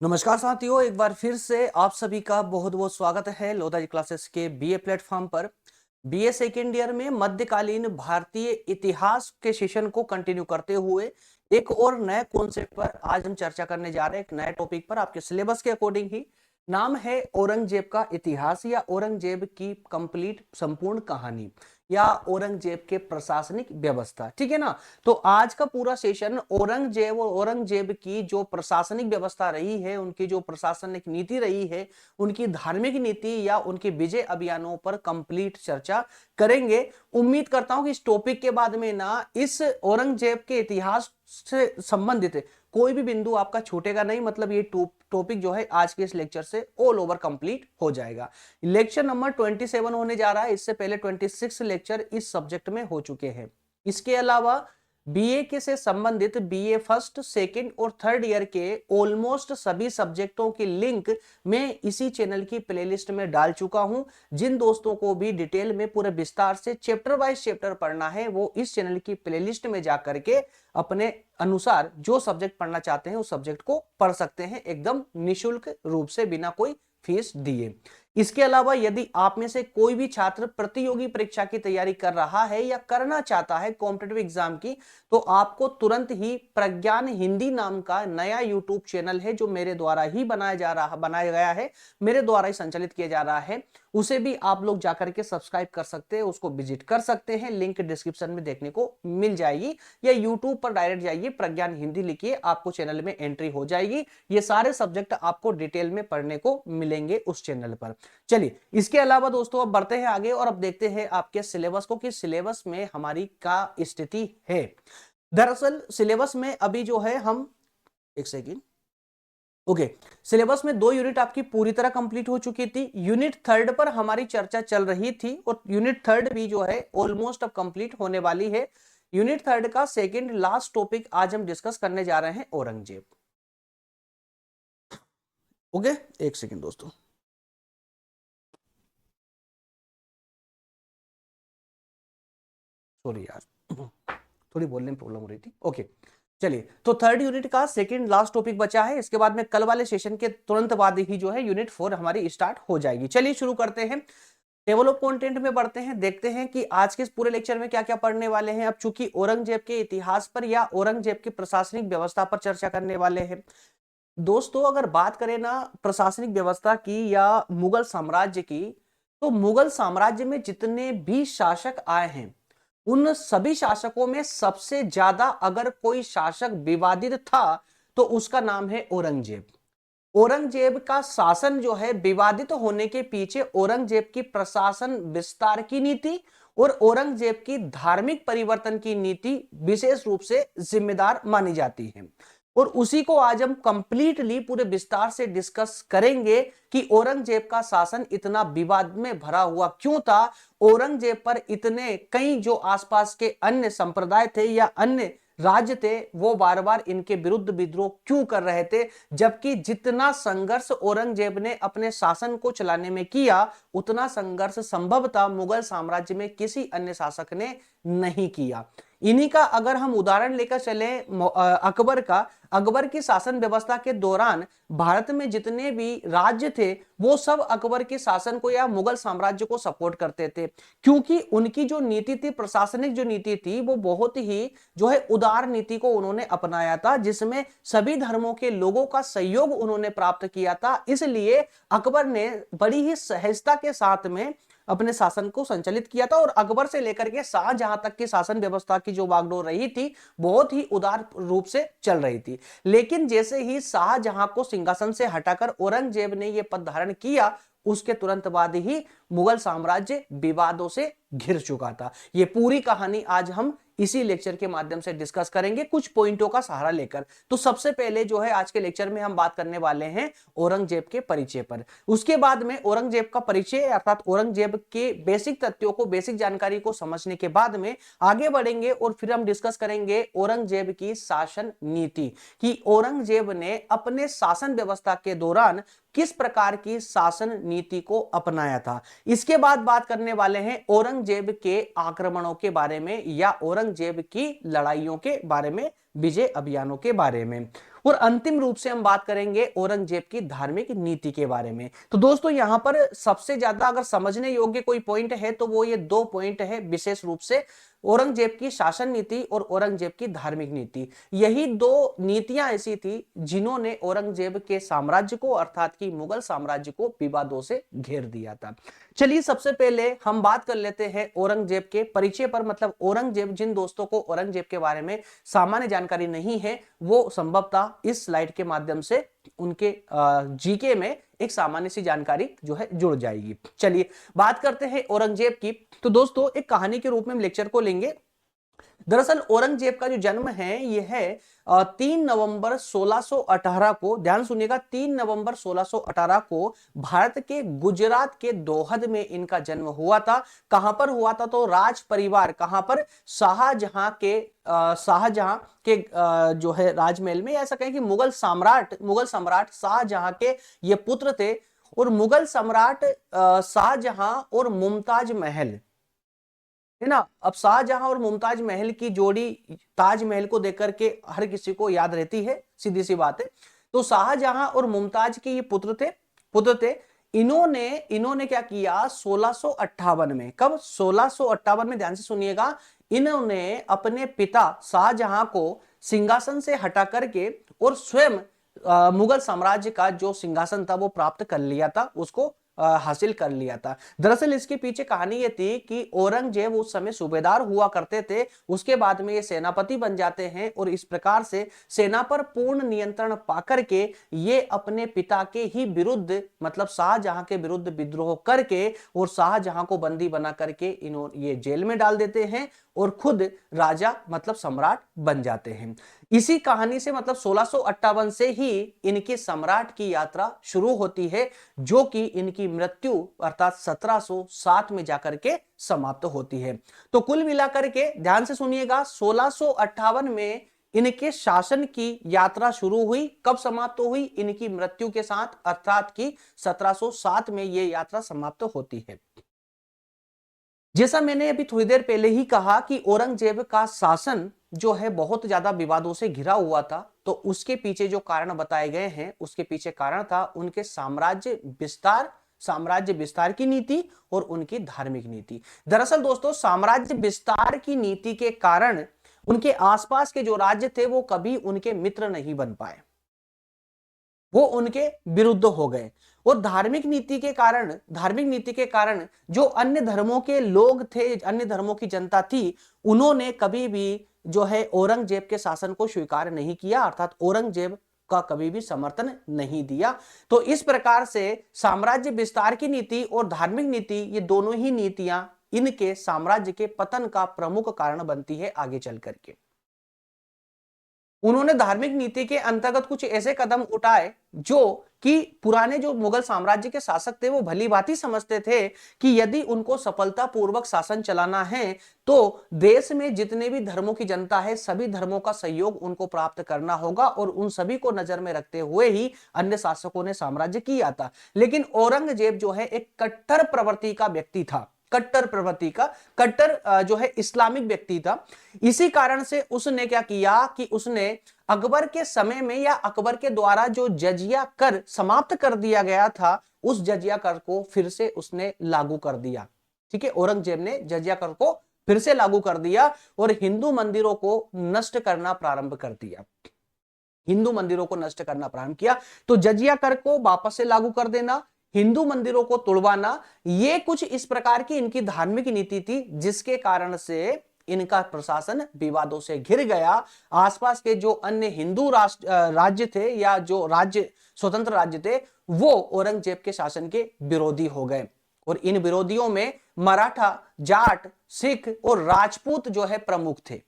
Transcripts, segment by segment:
नमस्कार साथियों, एक बार फिर से आप सभी का बहुत बहुत स्वागत है लोधा जी क्लासेस के बीए प्लेटफॉर्म पर। बीए सेकेंड ईयर में मध्यकालीन भारतीय इतिहास के सेशन को कंटिन्यू करते हुए एक और नए कॉन्सेप्ट पर आज हम चर्चा करने जा रहे हैं। एक नए टॉपिक पर आपके सिलेबस के अकॉर्डिंग ही। नाम है औरंगजेब का इतिहास या औरंगजेब की कंप्लीट संपूर्ण कहानी या औरंगजेब के प्रशासनिक व्यवस्था। ठीक है ना। तो आज का पूरा सेशन औरंगजेब और औरंगजेब की जो प्रशासनिक व्यवस्था रही है, उनकी जो प्रशासनिक नीति रही है, उनकी धार्मिक नीति या उनके विजय अभियानों पर कंप्लीट चर्चा करेंगे। उम्मीद करता हूं कि इस टॉपिक के बाद में ना इस औरंगजेब के इतिहास से संबंधित कोई भी बिंदु आपका छूटेगा नहीं। मतलब ये टॉपिक जो है आज के इस लेक्चर से ऑल ओवर कंप्लीट हो जाएगा। लेक्चर नंबर 27 होने जा रहा है। इससे पहले 26 लेक्चर इस सब्जेक्ट में हो चुके हैं। इसके अलावा बीए के से संबंधित बीए फर्स्ट, सेकंड और थर्ड ईयर के ऑलमोस्ट सभी सब्जेक्टों की लिंक मैं इसी चैनल की प्लेलिस्ट में डाल चुका हूं। जिन दोस्तों को भी डिटेल में पूरे विस्तार से चैप्टर वाइज चैप्टर पढ़ना है, वो इस चैनल की प्लेलिस्ट में जाकर के अपने अनुसार जो सब्जेक्ट पढ़ना चाहते हैं उस सब्जेक्ट को पढ़ सकते हैं, एकदम निशुल्क रूप से, बिना कोई फीस दिए। इसके अलावा यदि आप में से कोई भी छात्र प्रतियोगी परीक्षा की तैयारी कर रहा है या करना चाहता है कॉम्पिटिटिव एग्जाम की, तो आपको तुरंत ही प्रज्ञान हिंदी नाम का नया यूट्यूब चैनल है जो मेरे द्वारा ही बनाया गया है, मेरे द्वारा ही संचालित किया जा रहा है, उसे भी आप लोग जाकर के सब्सक्राइब कर सकते हैं, उसको विजिट कर सकते हैं। लिंक डिस्क्रिप्शन में देखने को मिल जाएगी, या यूट्यूब पर डायरेक्ट जाइए, प्रज्ञान हिंदी लिखिए, आपको चैनल में एंट्री हो जाएगी। ये सारे सब्जेक्ट आपको डिटेल में पढ़ने को मिलेंगे उस चैनल पर। चलिए, इसके अलावा दोस्तों अब बढ़ते हैं आगे और अब देखते हैं आपके सिलेबस को कि सिलेबस में हमारी क्या स्थिति है। दरअसल सिलेबस में अभी जो है हम एक सेकेंड ओके सिलेबस में 2 यूनिट आपकी पूरी तरह कंप्लीट हो चुकी थी। यूनिट थर्ड पर हमारी चर्चा चल रही थी और यूनिट थर्ड भी जो है ऑलमोस्ट अब कंप्लीट होने वाली है। यूनिट थर्ड का सेकंड लास्ट टॉपिक आज हम डिस्कस करने जा रहे हैं औरंगजेब। ओके, एक सेकेंड दोस्तों। सॉरी यार, थोड़ी बोलने में प्रॉब्लम हो रही थी। ओके, चलिए, तो थर्ड यूनिट का सेकंड लास्ट टॉपिक बचा है। इसके बाद में कल वाले सेशन के तुरंत बाद ही जो है यूनिट 4 हमारी स्टार्ट हो जाएगी। चलिए शुरू करते हैं, टेबल ऑफ कंटेंट में बढ़ते हैं, देखते हैं कि आज के इस पूरे लेक्चर में क्या क्या पढ़ने वाले हैं। अब चूंकि औरंगजेब के इतिहास पर या औरंगजेब की प्रशासनिक व्यवस्था पर चर्चा करने वाले हैं दोस्तों। अगर बात करें ना प्रशासनिक व्यवस्था की या मुगल साम्राज्य की, तो मुगल साम्राज्य में जितने भी शासक आए हैं, उन सभी शासकों में सबसे ज्यादा अगर कोई शासक विवादित था तो उसका नाम है औरंगजेब। औरंगजेब का शासन जो है विवादित होने के पीछे औरंगजेब की प्रशासन विस्तार की नीति और औरंगजेब की धार्मिक परिवर्तन की नीति विशेष रूप से जिम्मेदार मानी जाती है। और उसी को आज हम कंप्लीटली पूरे विस्तार से डिस्कस करेंगे कि औरंगजेब का शासन इतना विवाद में भरा हुआ क्यों था। औरंगजेब पर इतने कई जो आसपास के अन्य संप्रदाय थे या अन्य राज्य थे, वो बार बार इनके विरुद्ध विद्रोह क्यों कर रहे थे, जबकि जितना संघर्ष औरंगजेब ने अपने शासन को चलाने में किया उतना संघर्ष संभवतः मुगल साम्राज्य में किसी अन्य शासक ने नहीं किया। इन्हीं का अगर हम उदाहरण लेकर चले अकबर का, अकबर की शासन व्यवस्था के दौरान भारत में जितने भी राज्य थे वो सब अकबर के शासन को या मुगल साम्राज्य को सपोर्ट करते थे, क्योंकि उनकी जो नीति थी, प्रशासनिक जो नीति थी, वो बहुत ही जो है उदार नीति को उन्होंने अपनाया था, जिसमें सभी धर्मों के लोगों का सहयोग उन्होंने प्राप्त किया था। इसलिए अकबर ने बड़ी ही सहजता के साथ में अपने शासन को संचालित किया था और अकबर से लेकर के शाहजहां तक की शासन व्यवस्था की जो बागडोर रही थी बहुत ही उदार रूप से चल रही थी। लेकिन जैसे ही शाहजहां को सिंहासन से हटाकर औरंगजेब ने यह पद धारण किया, उसके तुरंत बाद ही मुगल साम्राज्य विवादों से घिर चुका था। यह पूरी कहानी आज हम इसी लेक्चर के माध्यम से डिस्कस करेंगे, कुछ पॉइंटों का सहारा लेकर। तो सबसे पहले जो है आज के लेक्चर में हम बात करने वाले हैं औरंगजेब के परिचय पर। उसके बाद में औरंगजेब का परिचय अर्थात औरंगजेब के बेसिक तथ्यों को, बेसिक जानकारी को समझने के बाद में आगे बढ़ेंगे और फिर हम डिस्कस करेंगे औरंगजेब की शासन नीति, कि औरंगजेब ने अपने शासन व्यवस्था के दौरान किस प्रकार की शासन नीति को अपनाया था। इसके बाद बात करने वाले हैं औरंगजेब के आक्रमणों के बारे में या औरंगजेब की लड़ाइयों के बारे में, विजय अभियानों के बारे में। और अंतिम रूप से हम बात करेंगे औरंगजेब की धार्मिक नीति के बारे में। तो दोस्तों यहां पर सबसे ज्यादा अगर समझने योग्य कोई पॉइंट है तो वो ये दो पॉइंट है विशेष रूप से, औरंगजेब की शासन नीति और औरंगजेब की धार्मिक नीति। यही दो नीतियां ऐसी थी जिन्होंने औरंगजेब के साम्राज्य को अर्थात कि मुगल साम्राज्य को विवादों से घेर दिया था। चलिए सबसे पहले हम बात कर लेते हैं औरंगजेब के परिचय पर, मतलब औरंगजेब, जिन दोस्तों को औरंगजेब के बारे में सामान्य जानकारी नहीं है वो संभवतः इस स्लाइड के माध्यम से उनके जीके में एक सामान्य सी जानकारी जो है जुड़ जाएगी। चलिए बात करते हैं औरंगजेब की। तो दोस्तों एक कहानी के रूप में हम लेक्चर को लेंगे। दरअसल औरंगजेब का जो जन्म है यह है 3 नवंबर 1618 को, ध्यान सुनिएगा, 3 नवंबर 1618 को भारत के गुजरात के दोहद में इनका जन्म हुआ था। कहां पर हुआ था? तो राज परिवार, कहां पर? शाहजहां के जो है राजमहल में, ऐसा कहें कि मुगल सम्राट शाहजहां के ये पुत्र थे। और मुगल सम्राट शाहजहां और मुमताज महल, है ना। अब शाहजहां और मुमताज महल की जोड़ी ताजमहल को देखकर के हर किसी को याद रहती है, सीधी सी बात है। तो शाहजहां और मुमताज के ये पुत्र थे। इन्होंने क्या किया 1658 में, कब? 1658 में, ध्यान से सुनिएगा, इन्होंने अपने पिता शाहजहां को सिंहासन से हटा करके और स्वयं मुगल साम्राज्य का जो सिंहासन था वो प्राप्त कर लिया था, उसको हासिल कर लिया था। दरअसल इसके पीछे कहानी ये थी कि औरंगजेब उस समय सूबेदार हुआ करते थे, उसके बाद में ये सेनापति बन जाते हैं और इस प्रकार से सेना पर पूर्ण नियंत्रण पाकर के ये अपने पिता के ही विरुद्ध, मतलब शाहजहां के विरुद्ध विद्रोह करके और शाहजहां को बंदी बना करके इन्होंने ये जेल में डाल देते हैं और खुद राजा मतलब सम्राट बन जाते हैं। इसी कहानी से मतलब 1658 से ही इनकी सम्राट की यात्रा शुरू होती है, जो कि इनकी मृत्यु अर्थात 1707 में जाकर के समाप्त होती है। तो कुल मिलाकर के ध्यान से सुनिएगा, 1658 में इनके शासन की यात्रा शुरू हुई, कब समाप्त हुई? इनकी मृत्यु के साथ, अर्थात कि 1707 में यह यात्रा समाप्त होती है। जैसा मैंने अभी थोड़ी देर पहले ही कहा कि औरंगजेब का शासन जो है बहुत ज्यादा विवादों से घिरा हुआ था, तो उसके पीछे जो कारण बताए गए हैं, उसके पीछे कारण था उनके साम्राज्य विस्तार की नीति और उनकी धार्मिक नीति। दरअसल दोस्तों साम्राज्य विस्तार की नीति के कारण उनके आसपास के जो राज्य थे वो कभी उनके मित्र नहीं बन पाए, वो उनके विरुद्ध हो गए। और धार्मिक नीति के कारण जो अन्य धर्मों के लोग थे, अन्य धर्मों की जनता थी, उन्होंने कभी भी जो है औरंगजेब के शासन को स्वीकार नहीं किया, अर्थात औरंगजेब का कभी भी समर्थन नहीं दिया। तो इस प्रकार से साम्राज्य विस्तार की नीति और धार्मिक नीति, ये दोनों ही नीतियां इनके साम्राज्य के पतन का प्रमुख कारण बनती है आगे चल करके। उन्होंने धार्मिक नीति के अंतर्गत कुछ ऐसे कदम उठाए जो कि पुराने जो मुगल साम्राज्य के शासक थे वो भली भांति समझते थे कि यदि उनको सफलतापूर्वक शासन चलाना है तो देश में जितने भी धर्मों की जनता है सभी धर्मों का सहयोग उनको प्राप्त करना होगा, और उन सभी को नजर में रखते हुए ही अन्य शासकों ने साम्राज्य किया था। लेकिन औरंगजेब जो है एक कट्टर प्रवृत्ति का व्यक्ति था, कट्टर जो है इस्लामिक व्यक्ति था। इसी कारण से उसने क्या किया कि उसने अकबर के समय में या अकबर के द्वारा जो जजिया कर समाप्त कर दिया गया था, उस जजिया कर को फिर से उसने लागू कर दिया। ठीक है, औरंगजेब ने जजिया कर को फिर से लागू कर दिया और हिंदू मंदिरों को नष्ट करना प्रारंभ कर दिया। हिंदू मंदिरों को नष्ट करना प्रारंभ किया, तो जजिया कर को वापस से लागू कर देना, हिंदू मंदिरों को तोड़वाना, ये कुछ इस प्रकार की इनकी धार्मिक नीति थी, जिसके कारण से इनका प्रशासन विवादों से घिर गया। आसपास के जो अन्य हिंदू राज्य थे या जो राज्य स्वतंत्र राज्य थे वो औरंगजेब के शासन के विरोधी हो गए, और इन विरोधियों में मराठा, जाट, सिख और राजपूत जो है प्रमुख थे।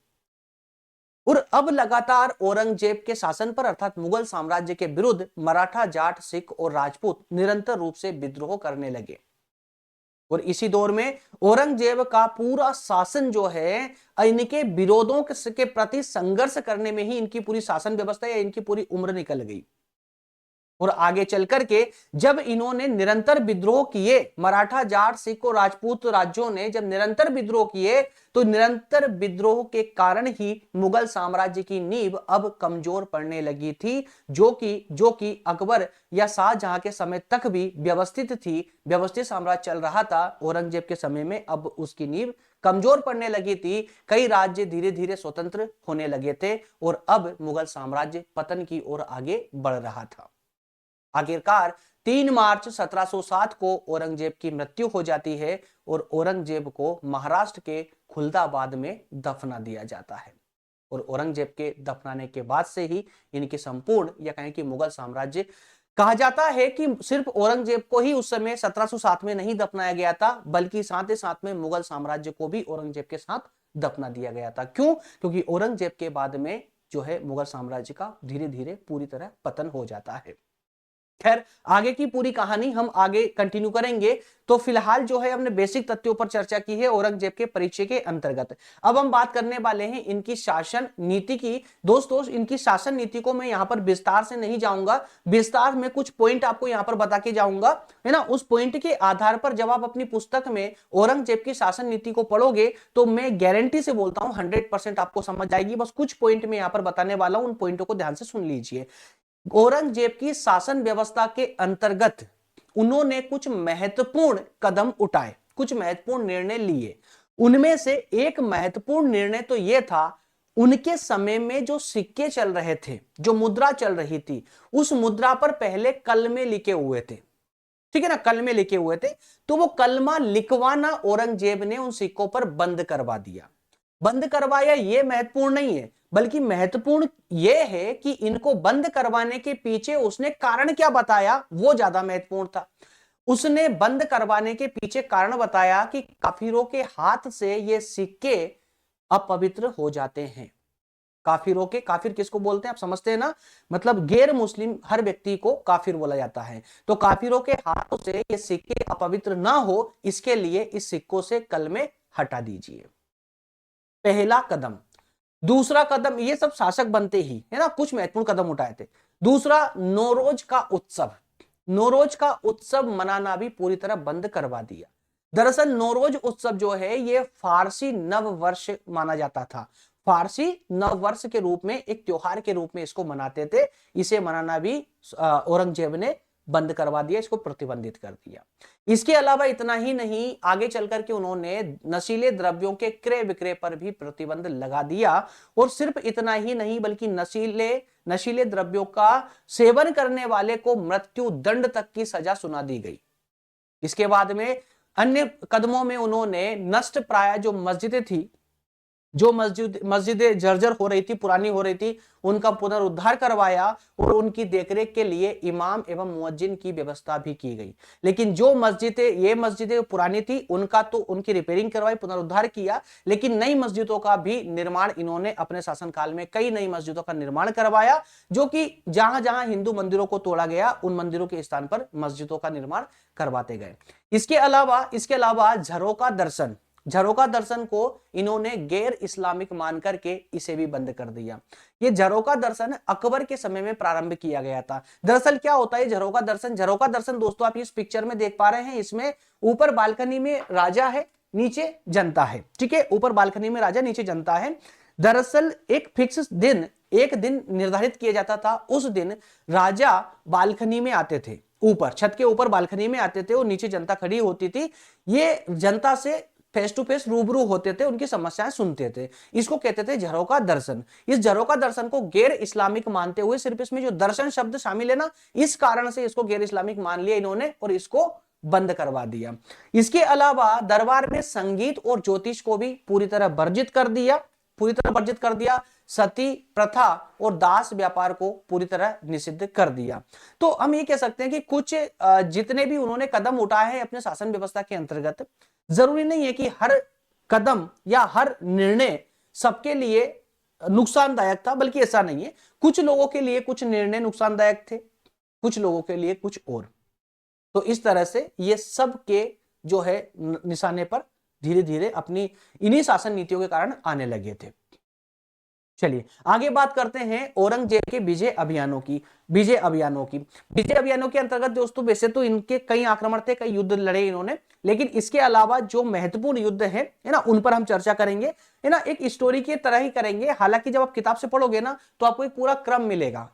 और अब लगातार औरंगजेब के शासन पर अर्थात मुगल साम्राज्य के विरुद्ध मराठा, जाट, सिख और राजपूत निरंतर रूप से विद्रोह करने लगे। और इसी दौर में औरंगजेब का पूरा शासन जो है इनके विरोधों के प्रति संघर्ष करने में ही इनकी पूरी शासन व्यवस्था या इनकी पूरी उम्र निकल गई। और आगे चल करके जब इन्होंने निरंतर विद्रोह किए, मराठा, जाट, सिख और राजपूत राज्यों ने जब निरंतर विद्रोह किए, तो निरंतर विद्रोह के कारण ही मुगल साम्राज्य की नींव अब कमजोर पड़ने लगी थी, जो कि अकबर या शाहजहां के समय तक भी व्यवस्थित थी, व्यवस्थित साम्राज्य चल रहा था। औरंगजेब के समय में अब उसकी नींव कमजोर पड़ने लगी थी, कई राज्य धीरे धीरे स्वतंत्र होने लगे थे और अब मुगल साम्राज्य पतन की ओर आगे बढ़ रहा था। आखिरकार 3 मार्च 1707 को औरंगजेब की मृत्यु हो जाती है और औरंगजेब को महाराष्ट्र के खुलदाबाद में दफना दिया जाता है। और औरंगजेब के दफनाने के बाद से ही इनके संपूर्ण या कहें कि मुगल साम्राज्य, कहा जाता है कि सिर्फ औरंगजेब को ही उस समय 1707 में नहीं दफनाया गया था, बल्कि साथ ही साथ में मुगल साम्राज्य को भी औरंगजेब के साथ दफना दिया गया था। क्यों? क्योंकि औरंगजेब के बाद में जो है मुगल साम्राज्य का धीरे धीरे पूरी तरह पतन हो जाता है। खैर, आगे की पूरी कहानी हम आगे कंटिन्यू करेंगे। तो फिलहाल जो है हमने बेसिक तथ्यों पर चर्चा की है औरंगजेब के परिचय के अंतर्गत। अब हम बात करने वाले हैं इनकी शासन नीति की। दोस्तों, इनकी शासन नीति को मैं यहां पर विस्तार से नहीं जाऊंगा, विस्तार में कुछ पॉइंट आपको यहां पर बता के जाऊंगा, है ना। उस पॉइंट के आधार पर जब आप अपनी पुस्तक में औरंगजेब की शासन नीति को पढ़ोगे तो मैं गारंटी से बोलता हूं 100% आपको समझ जाएगी। बस कुछ पॉइंट में यहां पर बताने वाला हूं, उन पॉइंटों को ध्यान से सुन लीजिए। औरंगजेब की शासन व्यवस्था के अंतर्गत उन्होंने कुछ महत्वपूर्ण कदम उठाए, कुछ महत्वपूर्ण निर्णय लिए। उनमें से एक महत्वपूर्ण निर्णय तो यह था, उनके समय में जो सिक्के चल रहे थे, जो मुद्रा चल रही थी, उस मुद्रा पर पहले कलमे लिखे हुए थे, ठीक है ना, कलमे लिखे हुए थे। तो वो कलमा लिखवाना औरंगजेब ने उन सिक्कों पर बंद करवा दिया। बंद करवाया ये महत्वपूर्ण नहीं है, बल्कि महत्वपूर्ण यह है कि इनको बंद करवाने के पीछे उसने कारण क्या बताया, वो ज्यादा महत्वपूर्ण था। उसने बंद करवाने के पीछे कारण बताया कि काफिरों के हाथ से ये सिक्के अपवित्र हो जाते हैं। काफिरों के, काफिर किसको बोलते हैं आप समझते हैं ना, मतलब गैर मुस्लिम हर व्यक्ति को काफिर बोला जाता है। तो काफिरों के हाथों से ये सिक्के अपवित्र ना हो, इसके लिए इस सिक्कों से कलमे हटा दीजिए, पहला कदम। दूसरा कदम, ये सब शासक बनते ही, है ना, कुछ महत्वपूर्ण कदम उठाए थे। दूसरा, नौरोज का उत्सव, नौरोज का उत्सव मनाना भी पूरी तरह बंद करवा दिया। दरअसल नौरोज उत्सव जो है ये फारसी नव वर्ष माना जाता था, फारसी नव वर्ष के रूप में, एक त्योहार के रूप में इसको मनाते थे। इसे मनाना भी औरंगजेब ने बंद करवा दिया, इसको प्रतिबंधित कर दिया। इसके अलावा इतना ही नहीं, आगे चलकर के उन्होंने नशीले द्रव्यों के क्रय विक्रय पर भी प्रतिबंध लगा दिया। और सिर्फ इतना ही नहीं, बल्कि नशीले द्रव्यों का सेवन करने वाले को मृत्यु दंड तक की सजा सुना दी गई। इसके बाद में अन्य कदमों में उन्होंने नष्ट प्राय जो मस्जिदें थी, जो मस्जिदें जर्जर हो रही थी, पुरानी हो रही थी, उनका पुनरुद्धार करवाया और उनकी देखरेख के लिए इमाम एवं मुअज्जिन की व्यवस्था भी की गई। लेकिन जो ये मस्जिदें पुरानी थी, उनका तो उनकी रिपेयरिंग करवाई, पुनरुद्धार किया, लेकिन नई मस्जिदों का भी निर्माण इन्होंने अपने शासनकाल में कई नई मस्जिदों का निर्माण करवाया, जो कि जहां जहां हिंदू मंदिरों को तोड़ा गया, उन मंदिरों के स्थान पर मस्जिदों का निर्माण करवाते गए। इसके अलावा झरोका दर्शन को इन्होंने गैर इस्लामिक मान करके इसे भी बंद कर दिया। ये झरोका दर्शन अकबर के समय में प्रारंभ किया गया था। दरअसल क्या होता है झरोका दर्शन दोस्तों, आप इस पिक्चर में देख पा रहे हैं, इसमें ऊपर बालकनी में राजा है, नीचे जनता है, ठीक है, ऊपर बालकनी में राजा, नीचे जनता है। दरअसल एक फिक्स दिन, एक दिन निर्धारित किया जाता था, उस दिन राजा बालकनी में आते थे, ऊपर छत के ऊपर बालकनी में आते थे और नीचे जनता खड़ी होती थी। ये जनता से फेस टू फेस रूबरू होते थे, उनकी समस्याएं सुनते थे। इसको कहते थे झरोका दर्शन। इस झरोका दर्शन को गैर इस्लामिक मानते हुए, सिर्फ इसमें जो दर्शन शब्द शामिल है ना, इस कारण से इसको गैर इस्लामिक मान लिया इन्होंने और इसको बंद करवा दिया। इसके अलावा दरबार में संगीत और ज्योतिष को भी पूरी तरह वर्जित कर दिया, सती प्रथा और दास व्यापार को पूरी तरह निषिद्ध कर दिया। तो हम ये कह सकते हैं कि कुछ जितने भी उन्होंने कदम उठाए हैं अपने शासन व्यवस्था के अंतर्गत, जरूरी नहीं है कि हर कदम या हर निर्णय सबके लिए नुकसानदायक था, बल्कि ऐसा नहीं है, कुछ लोगों के लिए कुछ निर्णय नुकसानदायक थे, कुछ लोगों के लिए कुछ और। तो इस तरह से ये सब के जो है निशाने पर धीरे धीरे अपनी इन्हीं शासन नीतियों के कारण आने लगे थे। चलिए आगे बात करते हैं औरंगजेब के विजय अभियानों की। विजय अभियानों के अंतर्गत दोस्तों वैसे तो इनके कई आक्रमण थे, कई युद्ध लड़े इन्होंने, लेकिन इसके अलावा जो महत्वपूर्ण युद्ध है ना, उन पर हम चर्चा करेंगे, है ना, एक स्टोरी की तरह ही करेंगे। हालांकि जब आप किताब से पढ़ोगे ना तो आपको एक पूरा क्रम मिलेगा,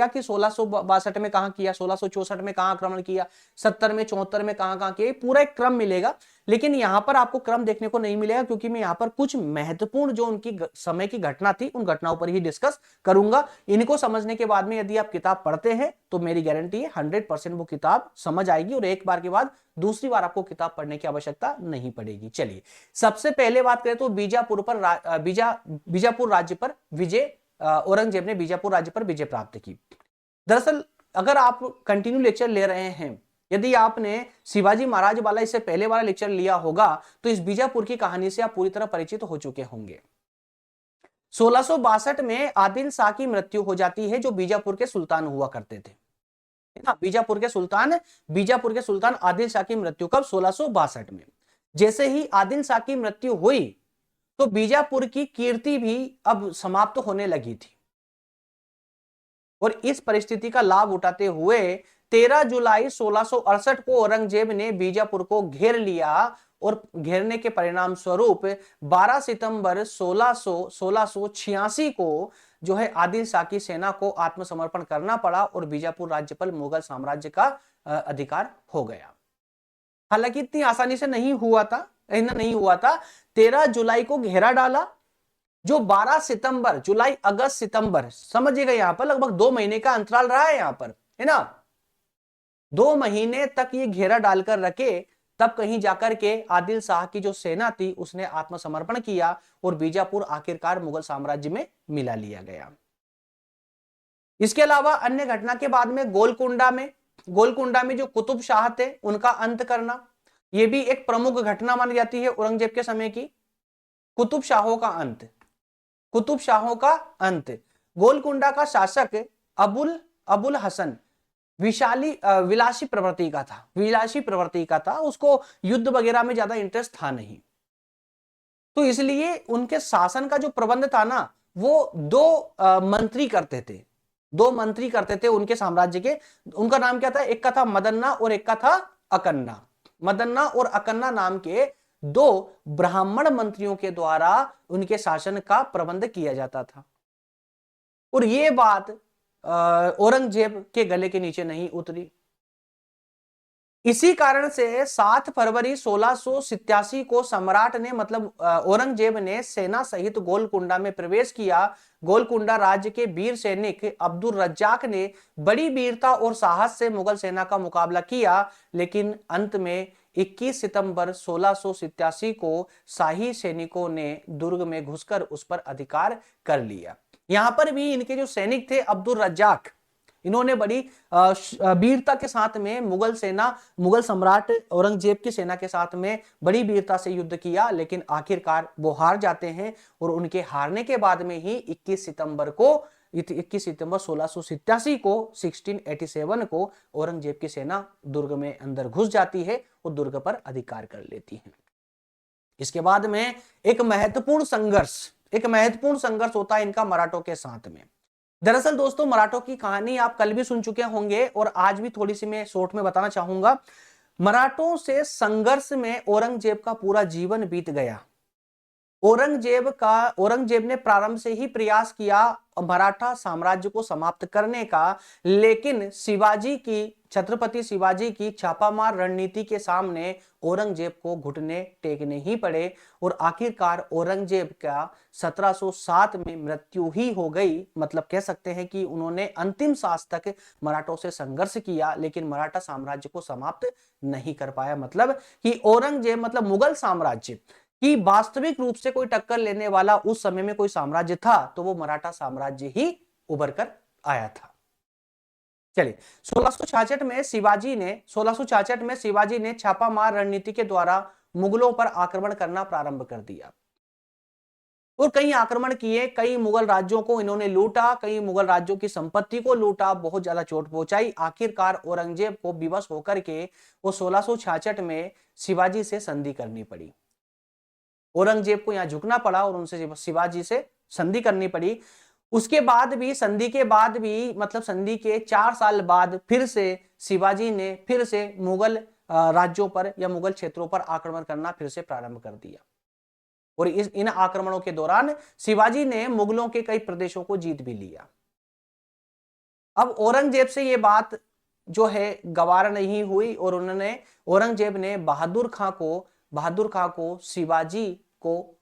कि 1662 में कहां किया, 1664 में कहां आक्रमण किया, 70 में, 74 में कहां किया, पूरा एक क्रम मिलेगा। लेकिन यहां पर आपको क्रम देखने को नहीं मिलेगा, क्योंकि मैं यहां पर कुछ महत्वपूर्ण जो उनकी समय की घटना थी उन घटनाओं पर ही डिस्कस करूंगा। इनको समझने के बाद में यदि आप किताब पढ़ते हैं तो मेरी गारंटी है 100% वो किताब समझ आएगी, और एक बार के बाद दूसरी बार आपको किताब पढ़ने की आवश्यकता नहीं पड़ेगी। चलिए सबसे पहले बात करें तो बीजापुर राज्य पर विजय, औरंगजेब ने बीजापुर राज्य पर विजय प्राप्त की। दरअसल अगर आप कंटिन्यू लेक्चर ले रहे हैं, यदि आपने शिवाजी महाराज वाला इससे पहले वाला लेक्चर लिया होगा, तो इस बीजापुर की कहानी से आप पूरी तरह परिचित हो चुके होंगे। 1662 में आदिल शाह की मृत्यु हो जाती है, जो बीजापुर के सुल्तान हुआ करते थे, है ना। बीजापुर के सुल्तान आदिल शाह की मृत्यु कब? 1662 में। जैसे ही आदिल शाह की मृत्यु हुई तो बीजापुर की कीर्ति भी अब समाप्त होने लगी थी, और इस परिस्थिति का लाभ उठाते हुए 13 जुलाई 1668 को औरंगजेब ने बीजापुर को घेर लिया, और घेरने के परिणाम स्वरूप 12 सितंबर 1686 को जो है आदिल शाह की सेना को आत्मसमर्पण करना पड़ा, और बीजापुर राज्य पर मुगल साम्राज्य का अधिकार हो गया। हालांकि इतनी आसानी से नहीं हुआ था। 13 जुलाई को घेरा डाला, जो 12 सितंबर, जुलाई, अगस्त, सितंबर, समझिएगा यहां पर लगभग 2 महीने का अंतराल रहा है यहां पर, है ना। 2 महीने तक ये घेरा डालकर रखे, तब कहीं जाकर के आदिल शाह की जो सेना थी उसने आत्मसमर्पण किया, और बीजापुर आखिरकार मुगल साम्राज्य में मिला लिया गया। इसके अलावा अन्य घटना के बाद में गोलकुंडा में जो कुतुब शाह थे उनका अंत करना, यह भी एक प्रमुख घटना मानी जाती है औरंगजेब के समय की। कुतुब शाहों का अंत। गोलकुंडा का शासक अबुल हसन विलासी प्रवृत्ति का था, उसको युद्ध वगैरह में ज्यादा इंटरेस्ट था नहीं, तो इसलिए उनके शासन का जो प्रबंध था ना, वो 2 मंत्री करते थे उनके साम्राज्य के। उनका नाम क्या था? एक का था मदन्ना और एक का था अकन्ना। मदन्ना और अकन्ना नाम के 2 ब्राह्मण मंत्रियों के द्वारा उनके शासन का प्रबंध किया जाता था, और यह बात औरंगजेब के गले के नीचे नहीं उतरी। इसी कारण से 7 फरवरी 1687 को सम्राट ने, मतलब औरंगजेब ने सेना सहित गोलकुंडा में प्रवेश किया। गोलकुंडा राज्य के वीर सैनिक अब्दुल रज्जाक ने बड़ी वीरता और साहस से मुगल सेना का मुकाबला किया, लेकिन अंत में 21 सितंबर 1687 को शाही सैनिकों ने दुर्ग में घुसकर उस पर अधिकार कर लिया। यहां पर भी इनके जो सैनिक थे अब्दुल रज्जाक, इन्होंने बड़ी वीरता के साथ में मुगल सम्राट औरंगजेब की सेना के साथ में बड़ी वीरता से युद्ध किया, लेकिन आखिरकार वो हार जाते हैं, और उनके हारने के बाद में ही 21 सितंबर 1687 को 1687 को औरंगजेब की सेना दुर्ग में अंदर घुस जाती है और दुर्ग पर अधिकार कर लेती है। इसके बाद में एक महत्वपूर्ण संघर्ष होता है इनका मराठों के साथ में। दरअसल दोस्तों मराठों की कहानी आप कल भी सुन चुके होंगे, और आज भी थोड़ी सी मैं शॉर्ट में बताना चाहूंगा। मराठों से संघर्ष में औरंगजेब का पूरा जीवन बीत गया। औरंगजेब ने प्रारंभ से ही प्रयास किया मराठा साम्राज्य को समाप्त करने का, लेकिन छत्रपति शिवाजी की छापामार रणनीति के सामने औरंगजेब को घुटने टेकने ही पड़े, और आखिरकार औरंगजेब का 1707 में मृत्यु ही हो गई। मतलब कह सकते हैं कि उन्होंने अंतिम सांस तक मराठों से संघर्ष किया, लेकिन मराठा साम्राज्य को समाप्त नहीं कर पाया। मतलब कि औरंगजेब, मतलब मुगल साम्राज्य कि वास्तविक रूप से कोई टक्कर लेने वाला उस समय में कोई साम्राज्य था तो वो मराठा साम्राज्य ही उभर कर आया था। चलिए 1666 में शिवाजी ने छापामार रणनीति के द्वारा मुगलों पर आक्रमण करना प्रारंभ कर दिया, और कई आक्रमण किए, कई मुगल राज्यों को इन्होंने लूटा, कई मुगल राज्यों की संपत्ति को लूटा, बहुत ज्यादा चोट पहुंचाई। आखिरकार औरंगजेब को विवश होकर के वो 1666 में शिवाजी से संधि करनी पड़ी। औरंगजेब को यहां झुकना पड़ा और उनसे शिवाजी से संधि करनी पड़ी। उसके बाद भी, संधि के बाद भी, मतलब संधि के 4 साल बाद फिर से शिवाजी ने फिर से मुगल राज्यों पर या मुगल क्षेत्रों पर आक्रमण करना फिर से प्रारंभ कर दिया। और इन आक्रमणों के दौरान शिवाजी ने मुगलों के कई प्रदेशों को जीत भी लिया। अब औरंगजेब से ये बात जो है गवारा नहीं हुई और औरंगजेब ने बहादुर खां को शिवाजी को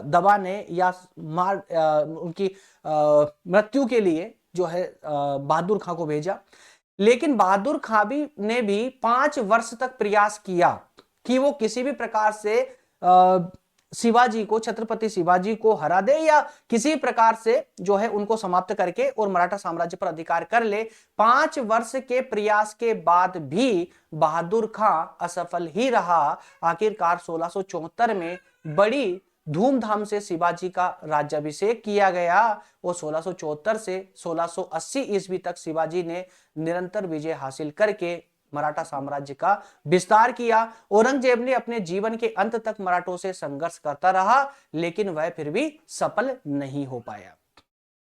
दबाने या उनकी मृत्यु के लिए जो है बहादुर खां को भेजा। लेकिन बहादुर खां ने भी 5 वर्ष तक प्रयास किया कि वो किसी भी प्रकार से शिवाजी को, छत्रपति शिवाजी को हरा दे या किसी प्रकार से जो है उनको समाप्त करके और मराठा साम्राज्य पर अधिकार कर ले। 5 वर्ष के प्रयास के बाद भी बहादुर खां असफल ही रहा। आखिरकार 1674 में बड़ी धूमधाम से शिवाजी का राज्याभिषेक किया गया और 1674 से 1680 ईस्वी तक शिवाजी ने निरंतर विजय हासिल करके मराठा साम्राज्य का विस्तार किया। औरंगजेब ने अपने जीवन के अंत तक मराठों से संघर्ष करता रहा, लेकिन वह फिर भी सफल नहीं हो पाया।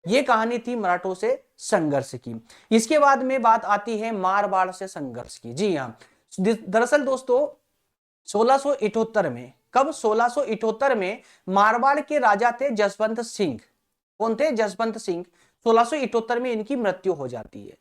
यह कहानी थी मराठों से संघर्ष की। इसके बाद में बात आती है मारवाड़ से संघर्ष की। जी हाँ, दरअसल दोस्तों 1678 में, कब 1678 में मारवाड़ के राजा थे जसवंत सिंह। कौन थे? जसवंत सिंह। 1678 में इनकी मृत्यु हो जाती है।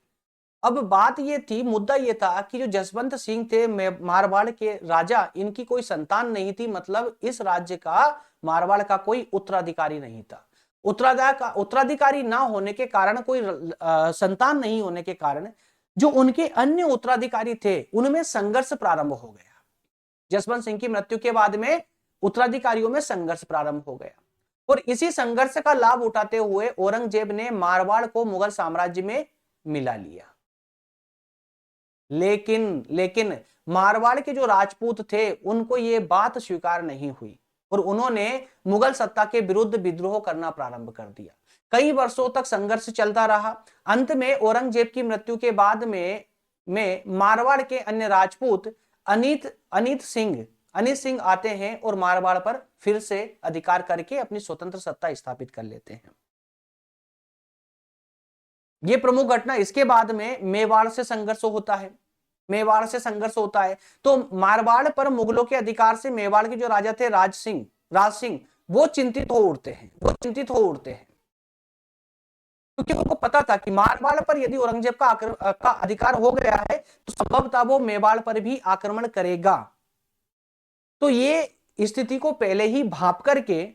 अब बात ये थी, मुद्दा ये था कि जो जसवंत सिंह थे मारवाड़ के राजा, इनकी कोई संतान नहीं थी। मतलब इस राज्य का, मारवाड़ का कोई उत्तराधिकारी नहीं था। उत्तराधिकारी ना होने के कारण, कोई संतान नहीं होने के कारण जो उनके अन्य उत्तराधिकारी थे उनमें संघर्ष प्रारंभ हो गया। जसवंत सिंह की मृत्यु के बाद में उत्तराधिकारियों में संघर्ष प्रारंभ हो गया और इसी संघर्ष का लाभ उठाते हुए औरंगजेब ने मारवाड़ को मुगल साम्राज्य में मिला लिया। लेकिन मारवाड़ के जो राजपूत थे उनको ये बात स्वीकार नहीं हुई और उन्होंने मुगल सत्ता के विरुद्ध विद्रोह करना प्रारंभ कर दिया। कई वर्षों तक संघर्ष चलता रहा। अंत में औरंगजेब की मृत्यु के बाद में मारवाड़ के अन्य राजपूत अनीत सिंह आते हैं और मारवाड़ पर फिर से अधिकार करके अपनी स्वतंत्र सत्ता स्थापित कर लेते हैं। ये प्रमुख घटना। इसके बाद में मेवाड़ से संघर्ष होता है। तो मारवाड़ पर मुगलों के अधिकार से मेवाड़ के जो राजा थे राज सिंह वो चिंतित हो उठते हैं क्योंकि उनको पता था कि मारवाड़ पर यदि औरंगजेब का अधिकार हो गया है तो संभवतः वो मेवाड़ पर भी आक्रमण करेगा। तो ये स्थिति को पहले ही भाप करके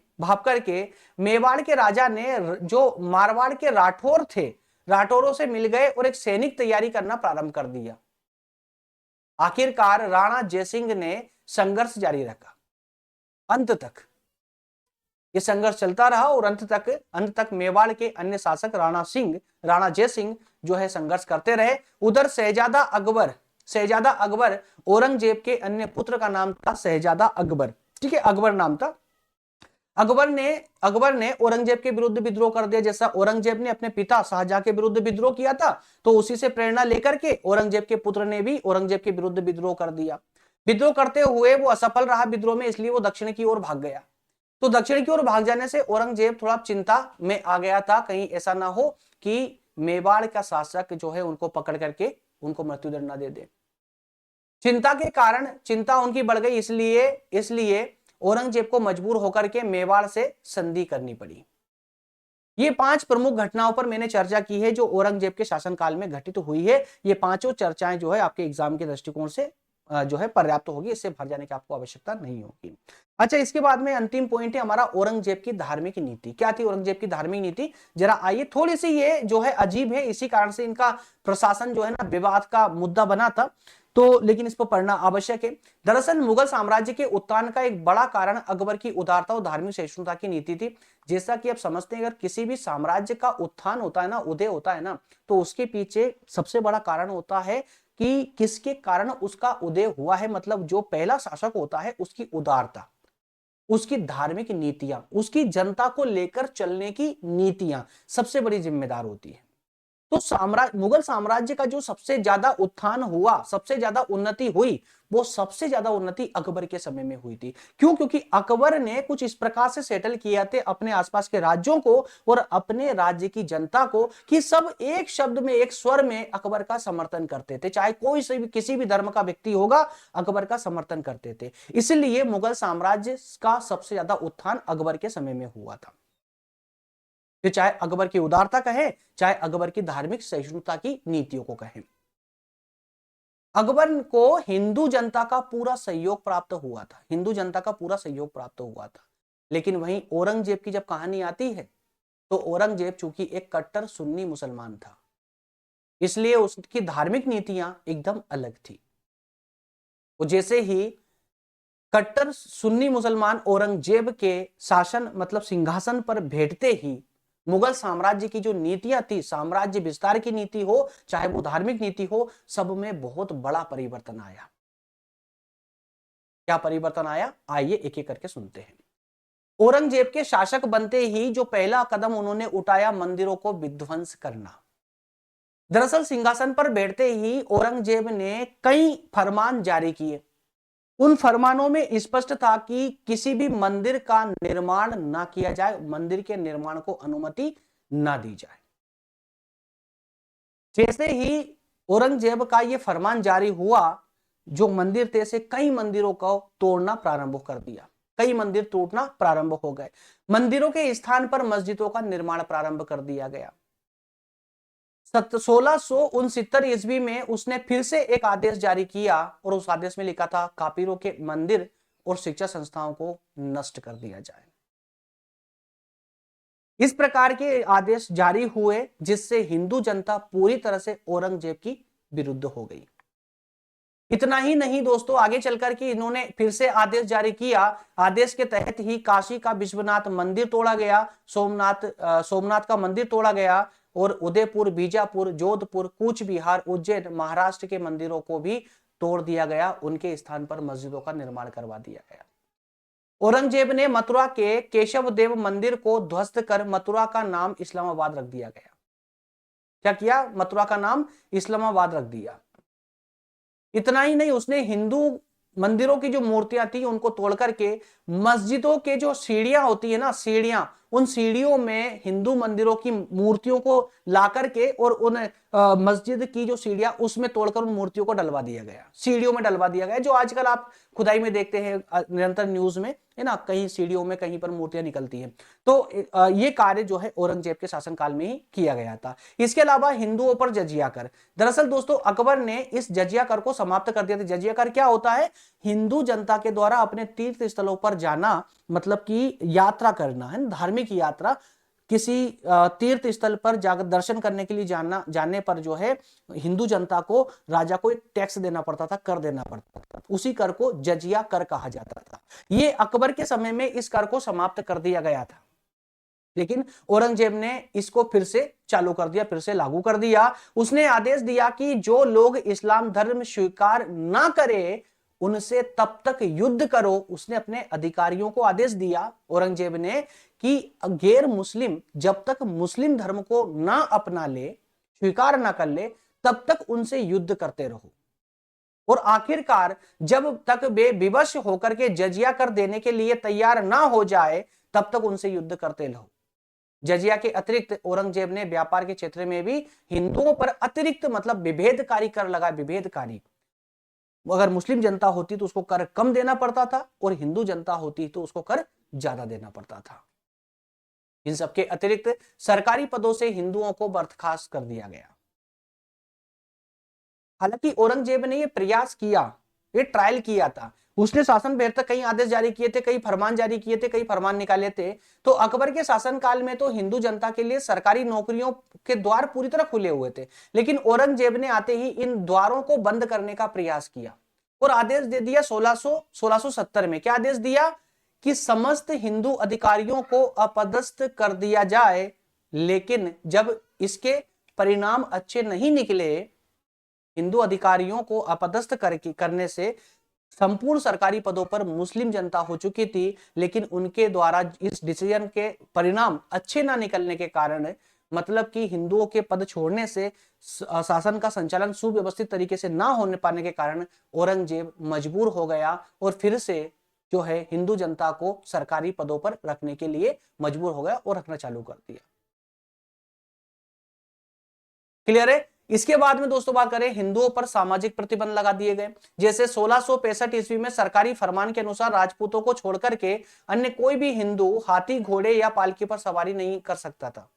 मेवाड़ के राजा ने, जो मारवाड़ के राठौर थे, राठौरों से मिल गए और एक सैनिक तैयारी करना प्रारंभ कर दिया। आखिरकार राणा जयसिंह ने संघर्ष जारी रखा। अंत तक ये संघर्ष चलता रहा और अंत तक मेवाड़ के अन्य शासक राणा जयसिंह जो है संघर्ष करते रहे। उधर शहजादा अकबर, औरंगजेब के अन्य पुत्र का नाम था शहजादा अकबर। ठीक है, अकबर नाम था। अकबर ने औरंगजेब के विरुद्ध विद्रोह कर दिया। जैसा औरंगजेब ने अपने पिता शाहजहां के विरुद्ध विद्रोह किया था, तो उसी से प्रेरणा लेकर के औरंगजेब के पुत्र ने भी औरंगजेब के विरुद्ध विद्रोह कर दिया। विद्रोह करते हुए वो असफल रहा विद्रोह में, इसलिए वो दक्षिण की ओर भाग गया। तो दक्षिण की ओर भाग जाने से औरंगजेब थोड़ा चिंता में आ गया था, कहीं ऐसा ना हो कि मेवाड़ का शासक जो है उनको पकड़ करके उनको मृत्युदंड ना दे दे। चिंता उनकी बढ़ गई, इसलिए औरंगजेब को मजबूर होकर के मेवाड़ से संधि करनी पड़ी। ये 5 प्रमुख घटनाओं पर मैंने चर्चा की है जो औरंगजेब के शासनकाल में घटित हुई है। ये 5 चर्चाएं जो है आपके एग्जाम के दृष्टिकोण से जो है पर्याप्त होगी, इससे भर जाने की आपको आवश्यकता नहीं होगी। अच्छा, इसके बाद में अंतिम पॉइंट है हमारा औरंगजेब की धार्मिक नीति। क्या थी औरंगजेब की धार्मिक नीति? जरा आइए, थोड़ी सी ये जो है अजीब है, इसी कारण से इनका प्रशासन जो है ना विवाद का मुद्दा बना था, तो लेकिन इसको पढ़ना आवश्यक है। दरअसल मुगल साम्राज्य के उत्थान का एक बड़ा कारण अकबर की उदारता और धार्मिक सहिष्णुता की नीति थी। जैसा कि आप समझते हैं, अगर किसी भी साम्राज्य का उत्थान होता है ना, उदय होता है ना, तो उसके पीछे सबसे बड़ा कारण होता है कि किसके कारण उसका उदय हुआ है। मतलब जो पहला शासक होता है उसकी उदारता, उसकी धार्मिक नीतियां, उसकी जनता को लेकर चलने की नीतियां सबसे बड़ी जिम्मेदार होती है। तो मुगल साम्राज्य का जो सबसे ज्यादा उत्थान हुआ, सबसे ज्यादा उन्नति हुई, वो सबसे ज्यादा उन्नति अकबर के समय में हुई थी। क्यों? क्योंकि अकबर ने कुछ इस प्रकार से सेटल किया थे अपने आसपास के राज्यों को और अपने राज्य की जनता को कि सब एक शब्द में, एक स्वर में अकबर का समर्थन करते थे। चाहे कोई से भी, किसी भी धर्म का व्यक्ति होगा, अकबर का समर्थन करते थे। इसलिए मुगल साम्राज्य का सबसे ज्यादा उत्थान अकबर के समय में हुआ था। फिर चाहे अकबर की उदारता कहें, चाहे अकबर की धार्मिक सहिष्णुता की नीतियों को कहें, अकबर को हिंदू जनता का पूरा सहयोग प्राप्त हुआ था। हिंदू जनता का पूरा सहयोग प्राप्त हुआ था। लेकिन वहीं औरंगजेब की जब कहानी आती है, तो औरंगजेब चूंकि एक कट्टर सुन्नी मुसलमान था, इसलिए उसकी धार्मिक नीतियां एकदम अलग थी। वो जैसे ही कट्टर सुन्नी मुसलमान औरंगजेब के शासन मतलब सिंहासन पर बैठते ही मुगल साम्राज्य की जो नीतियां थी, साम्राज्य विस्तार की नीति हो, चाहे वो धार्मिक नीति हो, सब में बहुत बड़ा परिवर्तन आया। क्या परिवर्तन आया? आइए एक एक करके सुनते हैं। औरंगजेब के शासक बनते ही जो पहला कदम उन्होंने उठाया, मंदिरों को विध्वंस करना। दरअसल सिंहासन पर बैठते ही औरंगजेब ने कई फरमान जारी किए। उन फरमानों में स्पष्ट था कि किसी भी मंदिर का निर्माण ना किया जाए, मंदिर के निर्माण को अनुमति ना दी जाए। जैसे ही औरंगजेब का यह फरमान जारी हुआ, जो मंदिर थे से कई मंदिरों को तोड़ना प्रारंभ कर दिया। कई मंदिर टूटना प्रारंभ हो गए। मंदिरों के स्थान पर मस्जिदों का निर्माण प्रारंभ कर दिया गया। 1669 ईस्वी में उसने फिर से एक आदेश जारी किया और उस आदेश में लिखा था, काफिरों के मंदिर और शिक्षा संस्थाओं को नष्ट कर दिया जाए। इस प्रकार के आदेश जारी हुए जिससे हिंदू जनता पूरी तरह से औरंगजेब की विरुद्ध हो गई। इतना ही नहीं दोस्तों, आगे चलकर के इन्होंने फिर से आदेश जारी किया। आदेश के तहत ही काशी का विश्वनाथ मंदिर तोड़ा गया, सोमनाथ का मंदिर तोड़ा गया और उदयपुर, बीजापुर, जोधपुर, कूच बिहार, उज्जैन, महाराष्ट्र के मंदिरों को भी तोड़ दिया गया। उनके स्थान पर मस्जिदों का निर्माण करवा दिया गया। औरंगजेब ने मथुरा के केशव देव मंदिर को ध्वस्त कर मथुरा का नाम इस्लामाबाद रख दिया गया। क्या किया? मथुरा का नाम इस्लामाबाद रख दिया। इतना ही नहीं, उसने हिंदू मंदिरों की जो मूर्तियां थी उनको तोड़ करके मस्जिदों के जो सीढ़ियां होती है ना, सीढ़ियां, उन सीढ़ियों में हिंदू मंदिरों की मूर्तियों को ला करके और उन मस्जिद की जो सीढ़ियां उसमें तोड़कर उन मूर्तियों को डलवा दिया गया, सीढ़ियों में डलवा दिया गया। जो आजकल आप खुदाई में देखते हैं निरंतर न्यूज में, है ना, कहीं सीढ़ियों में कहीं पर मूर्तियां निकलती हैं। तो ये कार्य जो है औरंगजेब के शासनकाल में ही किया गया था। इसके अलावा हिंदुओं पर जजिया कर। दरअसल दोस्तों अकबर ने इस जजिया कर को समाप्त कर दिया था। जजिया कर क्या होता है? हिंदू जनता के द्वारा अपने तीर्थ स्थलों पर जाना, मतलब कि यात्रा करना, है धार्मिक यात्रा, किसी तीर्थ स्थल पर जाकर दर्शन करने के लिए जाने पर जो है हिंदू जनता को, राजा को एक टैक्स देना पड़ता था, कर देना पड़ता था। उसी कर को जजिया कर कहा जाता था। ये अकबर के समय में इस कर को समाप्त कर दिया गया था, लेकिन औरंगजेब ने इसको फिर से चालू कर दिया, फिर से लागू कर दिया। उसने आदेश दिया कि जो लोग इस्लाम धर्म स्वीकार ना करें उनसे तब तक युद्ध करो। उसने अपने अधिकारियों को आदेश दिया औरंगजेब ने कि गैर मुस्लिम जब तक मुस्लिम धर्म को ना अपना ले, स्वीकार ना कर ले, तब तक उनसे युद्ध करते रहो। और आखिरकार जब तक वे विवश होकर के जजिया कर देने के लिए तैयार ना हो जाए तब तक उनसे युद्ध करते रहो। जजिया के अतिरिक्त औरंगजेब ने व्यापार के क्षेत्र में भी हिंदुओं पर अतिरिक्त मतलब विभेदकारी कर लगा। विभेदकारी, अगर मुस्लिम जनता होती तो उसको कर कम देना पड़ता था और हिंदू जनता होती तो उसको कर ज्यादा देना पड़ता था। इन सबके अतिरिक्त सरकारी पदों से हिंदुओं को बर्खास्त कर दिया गया। हालांकि औरंगजेब ने यह प्रयास किया, ये ट्रायल किया था। उसने शासन बेहतर कई आदेश जारी किए थे, कई फरमान जारी किए थे, कई फरमान निकाले थे। तो अकबर के शासनकाल में तो हिंदू जनता के लिए सरकारी नौकरियों के द्वार पूरी तरह खुले हुए थे, लेकिन औरंगजेब ने आते ही इन द्वारों को बंद करने का प्रयास किया और आदेश दे दिया 1670 में। क्या आदेश दिया? कि समस्त हिंदू अधिकारियों को अपदस्थ कर दिया जाए। लेकिन जब इसके परिणाम अच्छे नहीं निकले, हिंदू अधिकारियों को अपदस्थ करने से संपूर्ण सरकारी पदों पर मुस्लिम जनता हो चुकी थी, लेकिन उनके द्वारा इस डिसीजन के परिणाम अच्छे ना निकलने के कारण मतलब कि हिंदुओं के पद छोड़ने से शासन का संचालन सुव्यवस्थित तरीके से ना होने पाने के कारण औरंगजेब मजबूर हो गया और फिर से जो है हिंदू जनता को सरकारी पदों पर रखने के लिए मजबूर हो गया और रखना चालू कर दिया। क्लियर है। इसके बाद में दोस्तों बात करें, हिंदुओं पर सामाजिक प्रतिबंध लगा दिए गए। जैसे 1665 ईस्वी में सरकारी फरमान के अनुसार राजपूतों को छोड़कर के अन्य कोई भी हिंदू हाथी, घोड़े या पालकी पर सवारी नहीं कर सकता था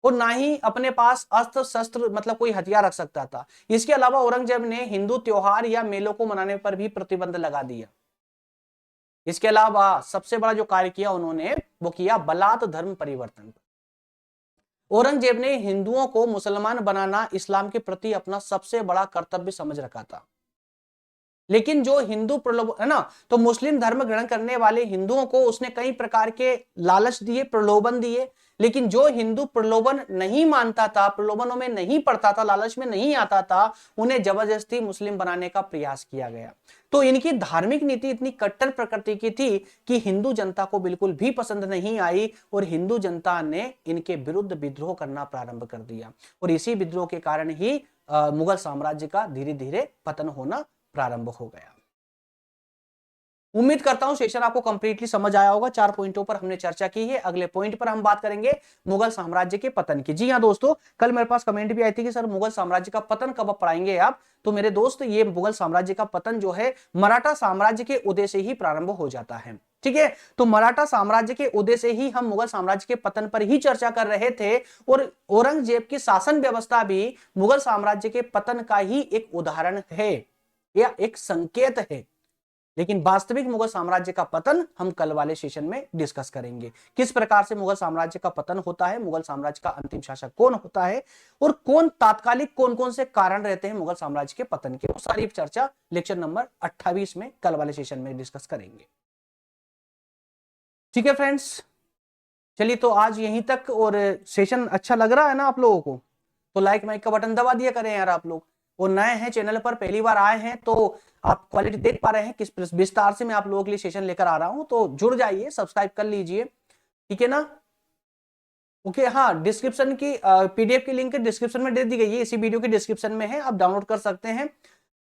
और ना ही अपने पास अस्त्र शस्त्र मतलब कोई हथियार रख सकता था। इसके अलावा औरंगजेब ने हिंदू त्योहार या मेलों को मनाने पर भी प्रतिबंध लगा दिया। इसके अलावा सबसे बड़ा जो कार्य किया उन्होंने वो किया बलात् धर्म परिवर्तन। औरंगजेब ने हिंदुओं को मुसलमान बनाना इस्लाम के प्रति अपना सबसे बड़ा कर्तव्य समझ रखा था। लेकिन जो हिंदू प्रलोभन है ना, तो मुस्लिम धर्म ग्रहण करने वाले हिंदुओं को उसने कई प्रकार के लालच दिए, प्रलोभन दिए। लेकिन जो हिंदू प्रलोभन नहीं मानता था, प्रलोभनों में नहीं पड़ता था, लालच में नहीं आता था, उन्हें जबरदस्ती मुस्लिम बनाने का प्रयास किया गया। तो इनकी धार्मिक नीति इतनी कट्टर प्रकृति की थी कि हिंदू जनता को बिल्कुल भी पसंद नहीं आई और हिंदू जनता ने इनके विरुद्ध विद्रोह करना प्रारंभ कर दिया और इसी विद्रोह के कारण ही मुगल साम्राज्य का धीरे धीरे पतन होना प्रारंभ हो गया। उम्मीद करता हूं सेशन आपको कंप्लीटली समझ आया होगा। 4 पॉइंटों पर हमने चर्चा की है। अगले पॉइंट पर हम बात करेंगे मुगल साम्राज्य के पतन की। जी हां दोस्तों, कल मेरे पास कमेंट भी आई थी कि सर मुगल साम्राज्य का पतन कब पढ़ाएंगे आप। तो मेरे दोस्त, ये मुगल साम्राज्य का पतन जो है मराठा साम्राज्य के उदय से ही प्रारंभ हो जाता है। ठीक है, तो मराठा साम्राज्य के उदय से ही हम मुगल साम्राज्य के पतन पर ही चर्चा कर रहे थे और औरंगजेब की शासन व्यवस्था भी मुगल साम्राज्य के पतन का ही एक उदाहरण है या एक संकेत है। लेकिन वास्तविक मुगल साम्राज्य का पतन हम कल वाले सेशन में डिस्कस करेंगे। किस प्रकार से मुगल साम्राज्य का पतन होता है, मुगल साम्राज्य का अंतिम शासक कौन होता है और कौन तात्कालिक कौन कौन से कारण रहते हैं मुगल साम्राज्य के पतन के, वो सारी चर्चा लेक्चर नंबर 28 में कल वाले सेशन में डिस्कस करेंगे। ठीक है फ्रेंड्स, चलिए तो आज यहीं तक। और सेशन अच्छा लग रहा है ना आप लोगों को, तो लाइक माइक का बटन दबा दिया करें यार आप लोग। वो नए हैं चैनल पर, पहली बार आए हैं, तो आप क्वालिटी देख पा रहे हैं किस विस्तार से मैं आप लोगों के लिए सेशन लेकर आ रहा हूं। तो जुड़ जाइए, सब्सक्राइब कर लीजिए, ठीक है ना। ओके, हाँ, डिस्क्रिप्शन की पीडीएफ की लिंक डिस्क्रिप्शन में दे दी गई है, इसी वीडियो के डिस्क्रिप्शन में है, आप डाउनलोड कर सकते हैं।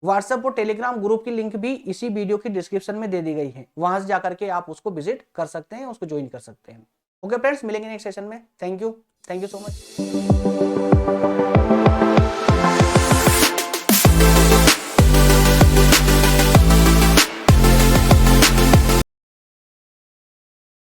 व्हाट्सएप और टेलीग्राम ग्रुप की लिंक भी इसी वीडियो की डिस्क्रिप्शन में दे दी गई है, वहां से जाकर के आप उसको विजिट कर सकते हैं, उसको ज्वाइन कर सकते हैं। ओके फ्रेंड्स, मिलेंगे नेक्स्ट सेशन में। Thank you so much.